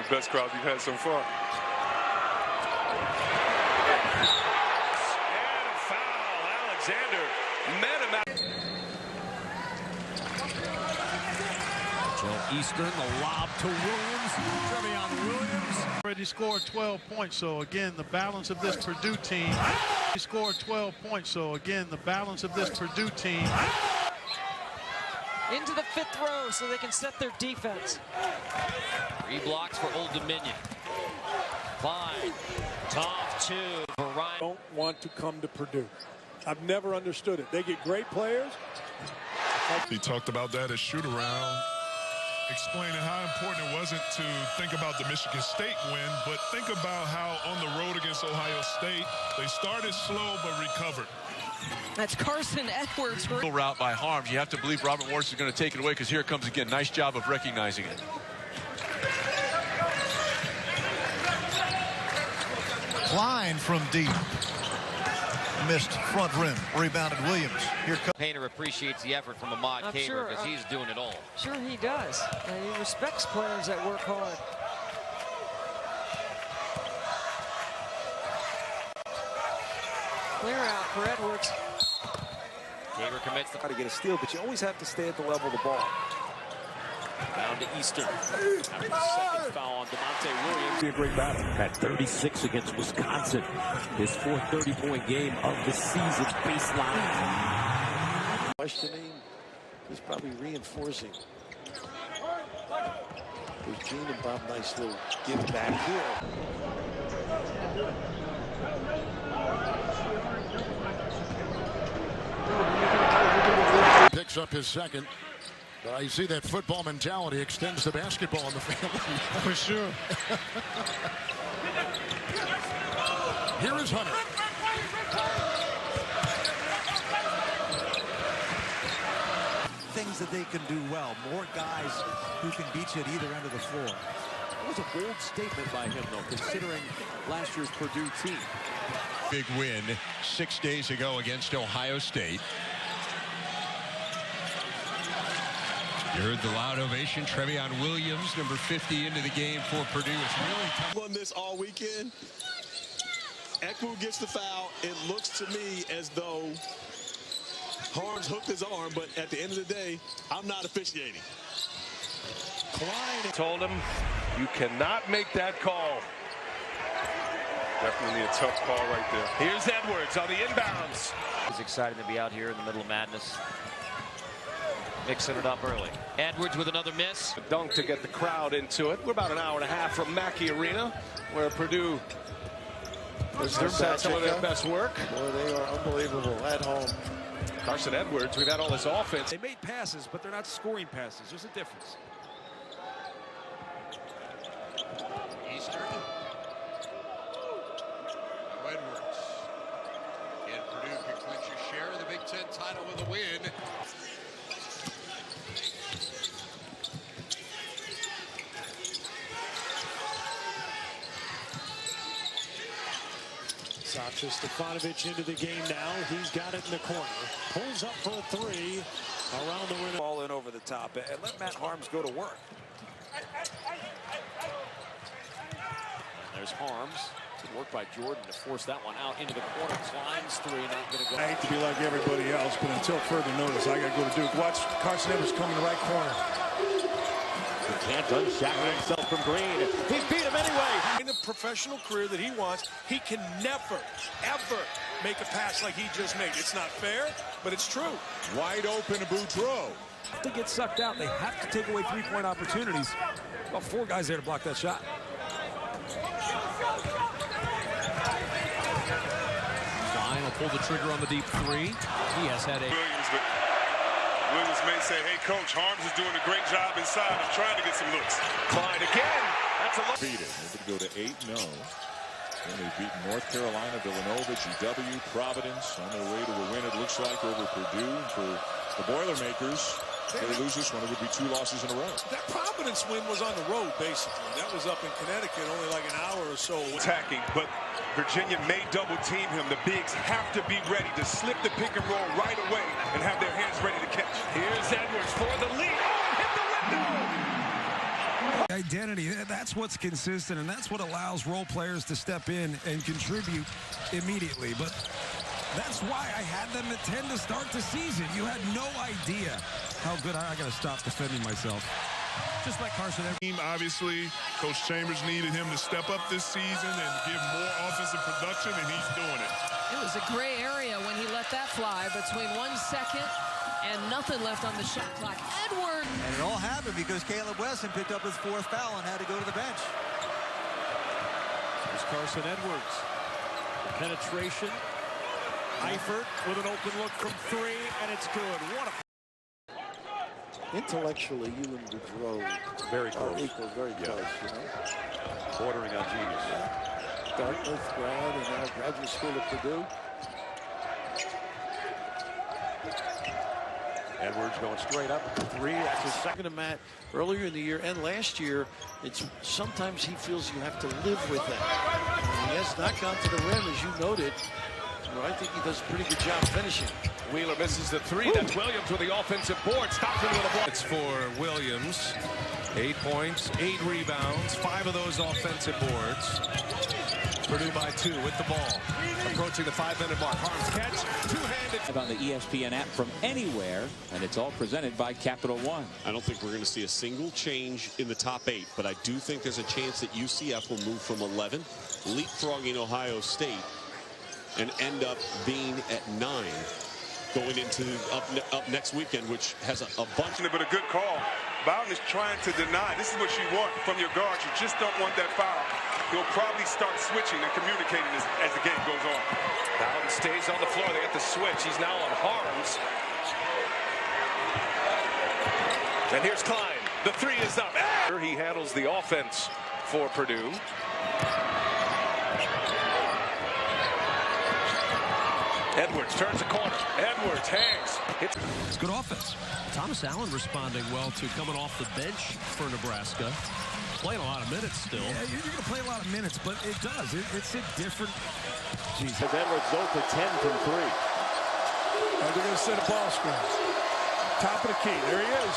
best crowds we've had so far. And a foul. Alexander met him out. Joe Eastern, the lob to Williams. Trevion Williams. Already scored 12 points, so again, the balance of this Purdue team. He scored 12 points, so again, the balance of this Purdue team. Into the 5th row so they can set their defense. 3 blocks for Old Dominion. Fine. Tough 2 for Ryan. Don't want to come to Purdue. I've never understood it. They get great players. He talked about that at shoot-around, explaining how important it wasn't to think about the Michigan State win, but think about how on the road against Ohio State, they started slow but recovered. That's Carson Edwards. Route by Harms. You have to believe Robert Morris is going to take it away because here it comes again. Nice job of recognizing it. Klein from deep. Missed front rim. Rebounded Williams. Here comes. Painter appreciates the effort from Ahmad Kaber because he's doing it all. Sure he does. And he respects players that work hard. Clear out for Edwards. Kaber commits to get a steal, but you always have to stay at the level of the ball. down to Eastern. After the second foul on DeMonte Williams. Be a great battle. Had 36 against Wisconsin. His fourth 30-point game of the season. Baseline. Questioning. He's probably reinforcing. There's Gene and Bob, nice little give back here. Picks up his second. But you see that football mentality extends to basketball in the family. For sure. Here is Hunter. Things that they can do well. More guys who can beat you at either end of the floor. It was a bold statement by him, though, considering last year's Purdue team. Big win 6 days ago against Ohio State. You heard the loud ovation. Trevion Williams, number 50, into the game for Purdue. It's really tough. On this all weekend. Ekwu gets the foul. It looks to me as though Harms hooked his arm, but at the end of the day, I'm not officiating. Klein told him, you cannot make that call. Definitely a tough call right there. Here's Edwards on the inbounds. It's exciting to be out here in the middle of madness. Mixing it up early. Edwards with another miss. A dunk to get the crowd into it. We're about an hour and a half from Mackey Arena, where Purdue has had some of their best work. Boy, they are unbelievable at home. Carson Edwards, we've had all this offense. They made passes, but they're not scoring passes. There's a difference. Eastern. Edwards. And Purdue can clinch a share of the Big Ten title with a win. Sasha Stefanovic into the game now. He's got it in the corner. Pulls up for a three. Around the rim. Ball in over the top. And let Matt Harms go to work. There's Harms. Good work by Jordan to force that one out into the corner. Klein's three, not going to go. I hate to be like everybody else, but until further notice, I got to go to Duke. Watch Carson Edwards come in the right corner. He can't unshackle himself from Green. He beat him anyway. In the professional career that he wants, he can never, ever make a pass like he just made. It's not fair, but it's true. Wide open to Boudreaux. To get sucked out, they have to take away three-point opportunities. About four guys there to block that shot. Klein will pull the trigger on the deep three. He has had a... Williams may say, hey, Coach, Harms is doing a great job inside. I'm trying to get some looks. Klein again. That's a look. Able to go to 8-0. And they've beaten North Carolina, Villanova, GW, Providence on their way to a win, it looks like, over Purdue. And for the Boilermakers, if they lose this one, it would be 2 losses in a row. That Providence win was on the road, basically. That was up in Connecticut, only like an hour or so. Attacking, but Virginia may double team him. The bigs have to be ready to slip the pick and roll right away and have their hands ready to catch. Here's Edwards for the lead. Oh, hit the window! Identity, that's what's consistent, and that's what allows role players to step in and contribute immediately. But that's why I had them at 10 to start the season. You had no idea how good I got to stop defending myself. Just like Carson. Team, obviously, Coach Chambers needed him to step up this season and give more offensive production, and he's doing it. It was a gray area when he let that fly between 1 second and nothing left on the shot clock. Edwards. And it all happened because Caleb Wesson picked up his 4th foul and had to go to the bench. Here's Carson Edwards. Penetration. Eifert with an open look from 3, and it's good. What a... Intellectually, you and Boudreau very close. Equal, very close, you know. Bordering on genius. Dartmouth grad and now graduate school at Purdue. Edwards going straight up. 3. That's his second. To Matt earlier in the year and last year, it's sometimes he feels you have to live with that. He has not gone to the rim, as you noted. Well, I think he does a pretty good job finishing. Wheeler misses the 3. That's Williams with the offensive board. Stops him with a block. It's for Williams. 8 points, 8 rebounds, 5 of those offensive boards. Purdue by 2 with the ball. Approaching the 5-minute mark. Harms catch, two-handed. On the ESPN app from anywhere, and it's all presented by Capital One. I don't think we're going to see a single change in the top 8, but I do think there's a chance that UCF will move from 11, leapfrogging Ohio State, and end up being at 9 going into up next weekend, which has a bunch. But a good call. Bowden is trying to deny. This is what you want from your guards. You just don't want that foul. He'll probably start switching and communicating as the game goes on. Bowden stays on the floor. They got the switch. He's now on Harms. And here's Klein. The 3 is up. He handles the offense for Purdue. Edwards turns the corner. Edwards hangs. It's good offense. Thomas Allen responding well to coming off the bench for Nebraska. Playing a lot of minutes still. Yeah, you're going to play a lot of minutes, but it does. It's a different... Jeez. Edwards 0 for 10 from 3. They're going to set a ball screen. Top of the key. There he is.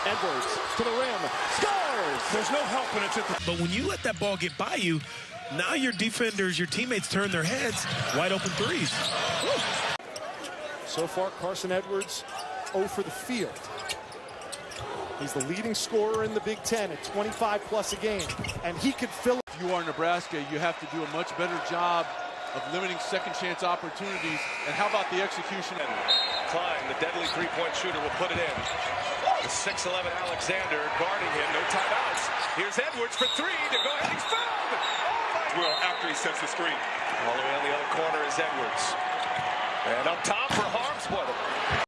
Edwards to the rim. Scores! There's no helping it. But when you let that ball get by you, now your defenders, your teammates turn their heads. Wide open threes. Woo. So far, Carson Edwards 0 for the field. He's the leading scorer in the Big Ten at 25+ a game, and he could fill. If you are Nebraska, you have to do a much better job of limiting second chance opportunities. And how about the execution? Klein, the deadly three-point shooter, will put it in. The 6'11" Alexander guarding him. No timeouts. Here's Edwards for 3 to go ahead. He's fouled. Well, after he sets the screen. All the way on the other corner is Edwards. And up top for Harms. What